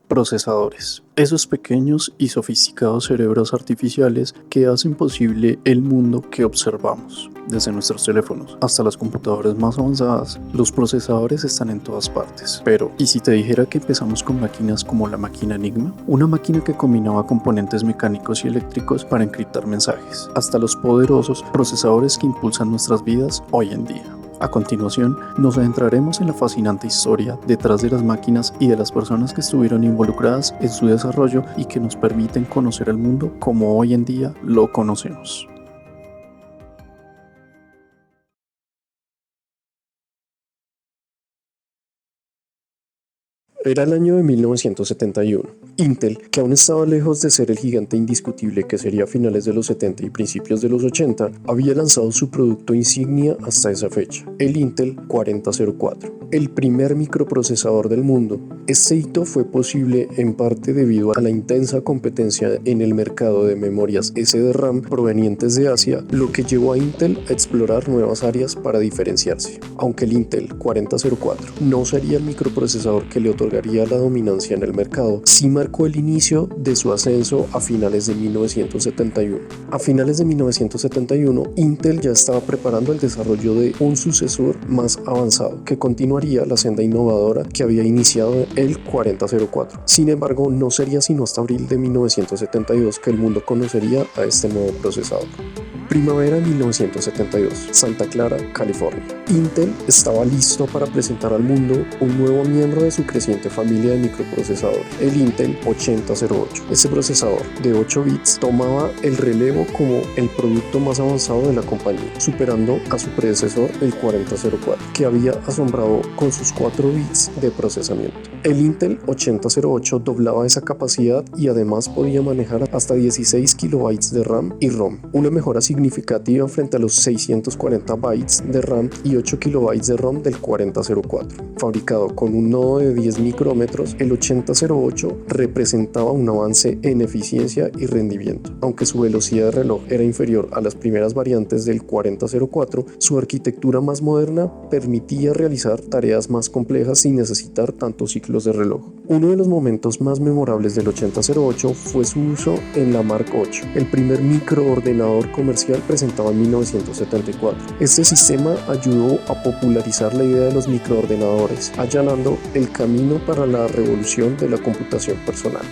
Procesadores. Esos pequeños y sofisticados cerebros artificiales que hacen posible el mundo que observamos. Desde nuestros teléfonos hasta las computadoras más avanzadas, los procesadores están en todas partes. Pero, ¿y si te dijera que empezamos con máquinas como la máquina Enigma? Una máquina que combinaba componentes mecánicos y eléctricos para encriptar mensajes, hasta los poderosos procesadores que impulsan nuestras vidas hoy en día. A continuación, nos adentraremos en la fascinante historia detrás de las máquinas y de las personas que estuvieron involucradas en su desarrollo y que nos permiten conocer el mundo como hoy en día lo conocemos. Era el año de 1971. Intel, que aún estaba lejos de ser el gigante indiscutible que sería a finales de los 70 y principios de los 80, había lanzado su producto insignia hasta esa fecha, el Intel 4004, el primer microprocesador del mundo. Este hito fue posible en parte debido a la intensa competencia en el mercado de memorias SDRAM provenientes de Asia, lo que llevó a Intel a explorar nuevas áreas para diferenciarse. Aunque el Intel 4004 no sería el microprocesador que le otorgaría la dominancia en el mercado, sí marcó el inicio de su ascenso a finales de 1971. A finales de 1971, Intel ya estaba preparando el desarrollo de un sucesor más avanzado que continuaría la senda innovadora que había iniciado el 4004. Sin embargo, no sería sino hasta abril de 1972 que el mundo conocería a este nuevo procesador. Primavera 1972, Santa Clara, California. Intel estaba listo para presentar al mundo un nuevo miembro de su creciente familia de microprocesadores, el Intel 8008. Este procesador de 8 bits tomaba el relevo como el producto más avanzado de la compañía, superando a su predecesor, el 4004, que había asombrado con sus 4 bits de procesamiento. El Intel 8008 doblaba esa capacidad y además podía manejar hasta 16 kilobytes de RAM y ROM, una mejora significativa frente a los 640 bytes de RAM y 8 kilobytes de ROM del 4004. Fabricado con un nodo de 10 micrómetros, el 8008 representaba un avance en eficiencia y rendimiento. Aunque su velocidad de reloj era inferior a las primeras variantes del 4004, su arquitectura más moderna permitía realizar tareas más complejas sin necesitar tantos ciclos de reloj. Uno de los momentos más memorables del 8008 fue su uso en la Mark VIII, el primer microordenador comercial presentado en 1974. Este sistema ayudó a popularizar la idea de los microordenadores, allanando el camino para la revolución de la computación personal.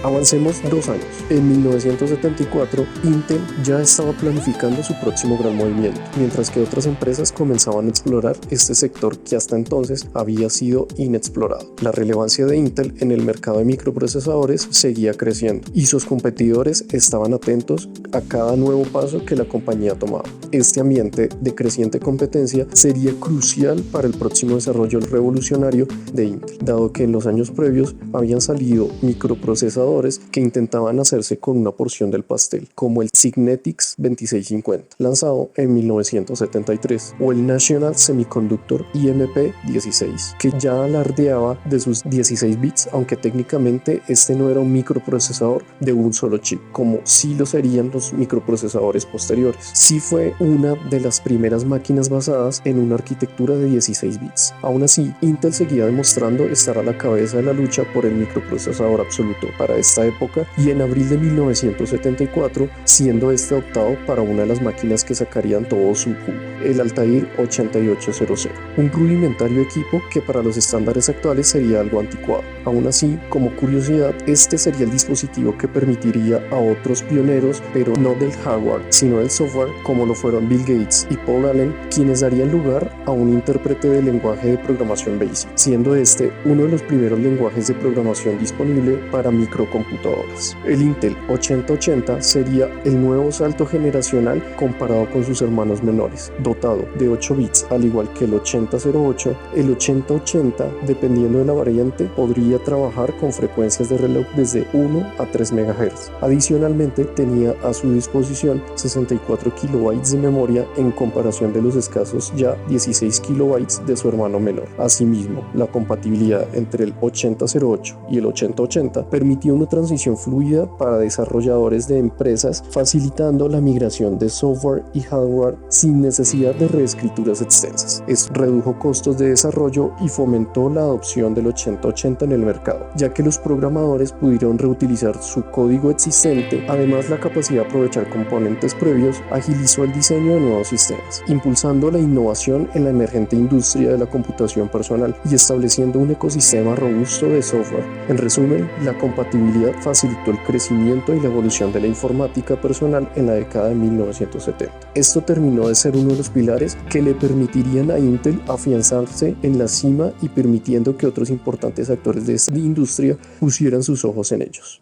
Avancemos 2 años. En 1974, Intel ya estaba planificando su próximo gran movimiento, mientras que otras empresas comenzaban a explorar este sector que hasta entonces había sido inexplorado. La relevancia de Intel en el mercado de microprocesadores seguía creciendo y sus competidores estaban atentos a cada nuevo paso que la compañía tomaba. Este ambiente de creciente competencia sería crucial para el próximo desarrollo revolucionario de Intel, dado que en los años previos habían salido microprocesadores que intentaban hacerse con una porción del pastel, como el Signetics 2650, lanzado en 1973, o el National Semiconductor IMP16, que ya alardeaba de sus 16 bits, aunque técnicamente este no era un microprocesador de un solo chip, como sí lo serían los microprocesadores posteriores. Sí fue una de las primeras máquinas basadas en una arquitectura de 16 bits. Aún así, Intel seguía demostrando estar a la cabeza de la lucha por el microprocesador absoluto para esta época, y en abril de 1974 siendo este adoptado para una de las máquinas que sacarían todo su jugo, el Altair 8800, un rudimentario equipo que para los estándares actuales sería algo anticuado. Aún así, como curiosidad, este sería el dispositivo que permitiría a otros pioneros, pero no del hardware, sino del software, como lo fueron Bill Gates y Paul Allen, quienes darían lugar a un intérprete de lenguaje de programación BASIC, siendo este uno de los primeros lenguajes de programación disponible para microcomputadoras. El Intel 8080 sería el nuevo salto generacional comparado con sus hermanos menores, dotado de 8 bits, al igual que el 8008. El 8080, dependiendo de la variante, podría trabajar con frecuencias de reloj desde 1 a 3 MHz. Adicionalmente, tenía a su disposición 64 kilobytes de memoria en comparación de los escasos ya 16 kilobytes de su hermano menor. Asimismo, la compatibilidad entre el 8008 y el 8080 permitía un una transición fluida para desarrolladores de empresas, facilitando la migración de software y hardware sin necesidad de reescrituras extensas. Esto redujo costos de desarrollo y fomentó la adopción del 8080 en el mercado, ya que los programadores pudieron reutilizar su código existente. Además, la capacidad de aprovechar componentes previos agilizó el diseño de nuevos sistemas, impulsando la innovación en la emergente industria de la computación personal y estableciendo un ecosistema robusto de software. En resumen, la compatibilidad facilitó el crecimiento y la evolución de la informática personal en la década de 1970. Esto terminó de ser uno de los pilares que le permitirían a Intel afianzarse en la cima y permitiendo que otros importantes actores de esta industria pusieran sus ojos en ellos.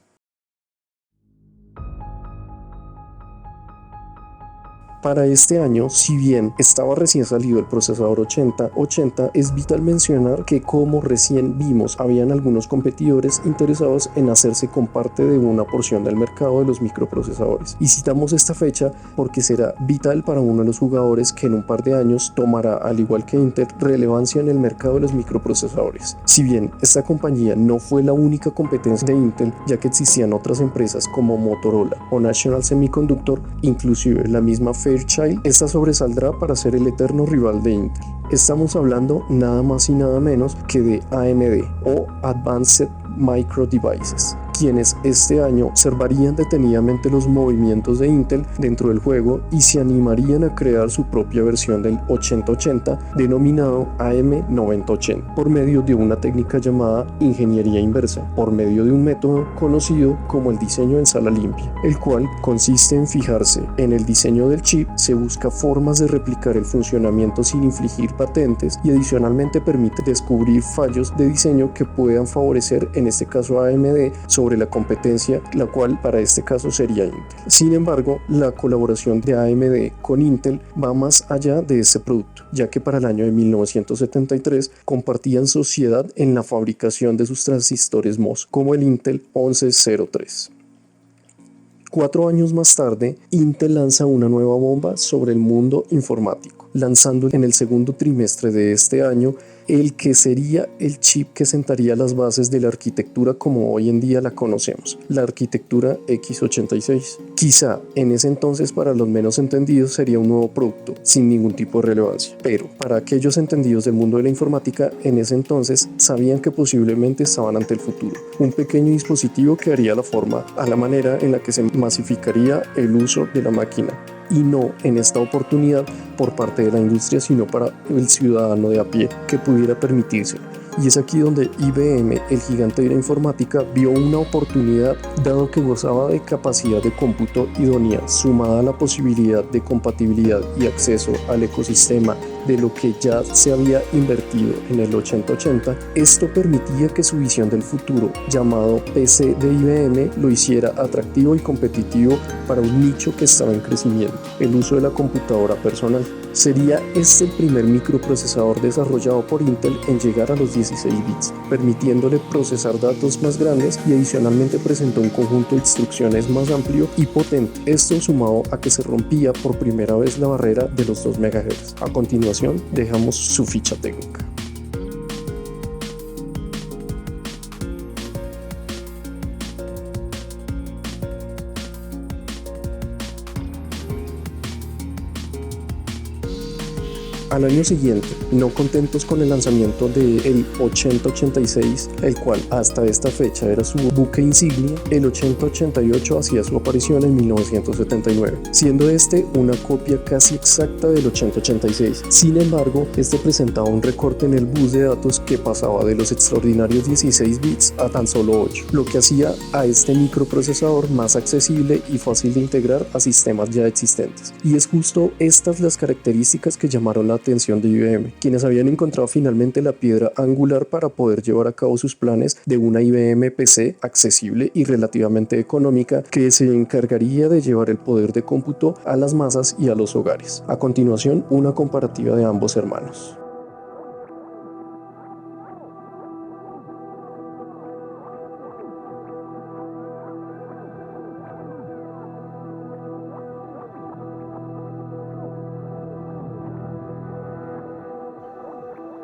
Para este año, si bien estaba recién salido el procesador 8080, es vital mencionar que, como recién vimos, habían algunos competidores interesados en hacerse con parte de una porción del mercado de los microprocesadores. Y citamos esta fecha porque será vital para uno de los jugadores que en un par de años tomará, al igual que Intel, relevancia en el mercado de los microprocesadores. Si bien esta compañía no fue la única competencia de Intel, ya que existían otras empresas como Motorola o National Semiconductor, inclusive la misma Fairchild, esta sobresaldrá para ser el eterno rival de Intel. Estamos hablando nada más y nada menos que de AMD o Advanced Micro Devices, quienes este año observarían detenidamente los movimientos de Intel dentro del juego y se animarían a crear su propia versión del 8080 denominado AM9080 por medio de una técnica llamada ingeniería inversa, por medio de un método conocido como el diseño en sala limpia, el cual consiste en fijarse en el diseño del chip, se busca formas de replicar el funcionamiento sin infligir patentes y adicionalmente permite descubrir fallos de diseño que puedan favorecer, en este caso a AMD, sobre la competencia, la cual para este caso sería Intel. Sin embargo, la colaboración de AMD con Intel va más allá de este producto, ya que para el año de 1973 compartían sociedad en la fabricación de sus transistores MOS, como el Intel 1103. 4 años más tarde, Intel lanza una nueva bomba sobre el mundo informático, lanzando en el segundo trimestre de este año el que sería el chip que sentaría las bases de la arquitectura como hoy en día la conocemos, la arquitectura x86. Quizá en ese entonces para los menos entendidos sería un nuevo producto, sin ningún tipo de relevancia, pero para aquellos entendidos del mundo de la informática, en ese entonces sabían que posiblemente estaban ante el futuro, un pequeño dispositivo que haría la forma a la manera en la que se masificaría el uso de la máquina, y no en esta oportunidad por parte de la industria, sino para el ciudadano de a pie que pudiera permitírselo. Y es aquí donde IBM, el gigante de la informática, vio una oportunidad, dado que gozaba de capacidad de cómputo idónea, sumada a la posibilidad de compatibilidad y acceso al ecosistema de lo que ya se había invertido en el 8080. Esto permitía que su visión del futuro, llamado PC de IBM, lo hiciera atractivo y competitivo para un nicho que estaba en crecimiento, el uso de la computadora personal. Sería este el primer microprocesador desarrollado por Intel en llegar a los 16 bits, permitiéndole procesar datos más grandes, y adicionalmente presentó un conjunto de instrucciones más amplio y potente. Esto sumado a que se rompía por primera vez la barrera de los 2 MHz. A continuación, dejamos su ficha técnica. Al año siguiente, no contentos con el lanzamiento del 8086, el cual hasta esta fecha era su buque insignia, el 8088 hacía su aparición en 1979, siendo este una copia casi exacta del 8086. Sin embargo, este presentaba un recorte en el bus de datos que pasaba de los extraordinarios 16 bits a tan solo 8, lo que hacía a este microprocesador más accesible y fácil de integrar a sistemas ya existentes. Y es justo estas las características que llamaron la atención de IBM, quienes habían encontrado finalmente la piedra angular para poder llevar a cabo sus planes de una IBM PC accesible y relativamente económica que se encargaría de llevar el poder de cómputo a las masas y a los hogares. A continuación, una comparativa de ambos hermanos.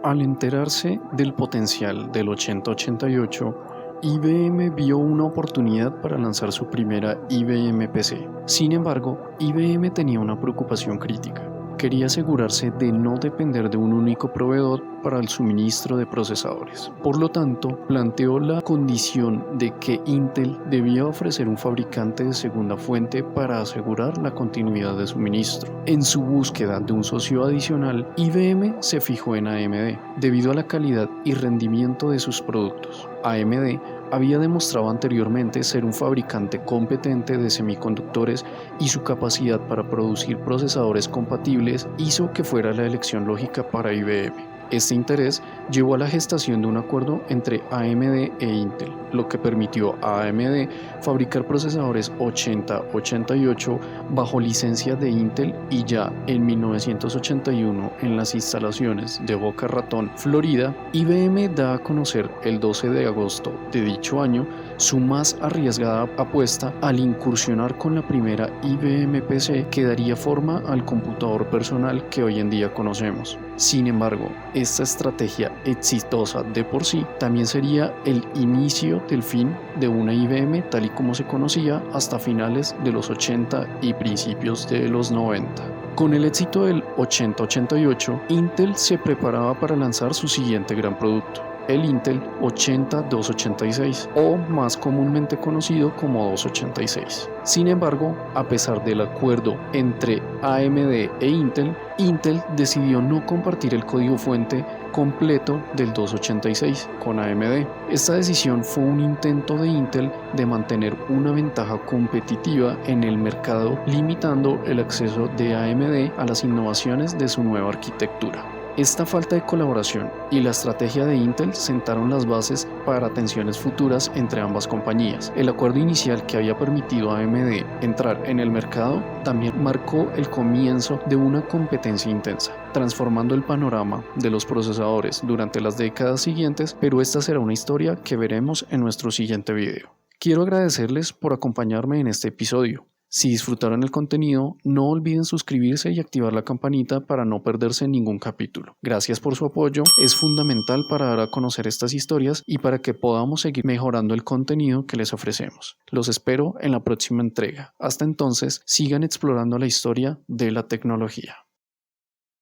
Al enterarse del potencial del 8088, IBM vio una oportunidad para lanzar su primera IBM PC. Sin embargo, IBM tenía una preocupación crítica. Quería asegurarse de no depender de un único proveedor para el suministro de procesadores. Por lo tanto, planteó la condición de que Intel debía ofrecer un fabricante de segunda fuente para asegurar la continuidad de suministro. En su búsqueda de un socio adicional, IBM se fijó en AMD, debido a la calidad y rendimiento de sus productos. AMD había demostrado anteriormente ser un fabricante competente de semiconductores y su capacidad para producir procesadores compatibles hizo que fuera la elección lógica para IBM. Este interés llevó a la gestación de un acuerdo entre AMD e Intel, lo que permitió a AMD fabricar procesadores 8088 bajo licencia de Intel y ya en 1981 en las instalaciones de Boca Ratón, Florida, IBM da a conocer el 12 de agosto de dicho año su más arriesgada apuesta al incursionar con la primera IBM PC que daría forma al computador personal que hoy en día conocemos. Sin embargo, esta estrategia exitosa de por sí también sería el inicio del fin de una IBM tal y como se conocía hasta finales de los 80 y principios de los 90. Con el éxito del 8088, Intel se preparaba para lanzar su siguiente gran producto, el Intel 80286 o más comúnmente conocido como 286. Sin embargo, a pesar del acuerdo entre AMD e Intel decidió no compartir el código fuente completo del 286 con AMD. Esta decisión fue un intento de Intel de mantener una ventaja competitiva en el mercado, limitando el acceso de AMD a las innovaciones de su nueva arquitectura. Esta falta de colaboración y la estrategia de Intel sentaron las bases para tensiones futuras entre ambas compañías. El acuerdo inicial que había permitido a AMD entrar en el mercado también marcó el comienzo de una competencia intensa, transformando el panorama de los procesadores durante las décadas siguientes, pero esta será una historia que veremos en nuestro siguiente video. Quiero agradecerles por acompañarme en este episodio. Si disfrutaron el contenido, no olviden suscribirse y activar la campanita para no perderse ningún capítulo. Gracias por su apoyo, es fundamental para dar a conocer estas historias y para que podamos seguir mejorando el contenido que les ofrecemos. Los espero en la próxima entrega. Hasta entonces, sigan explorando la historia de la tecnología.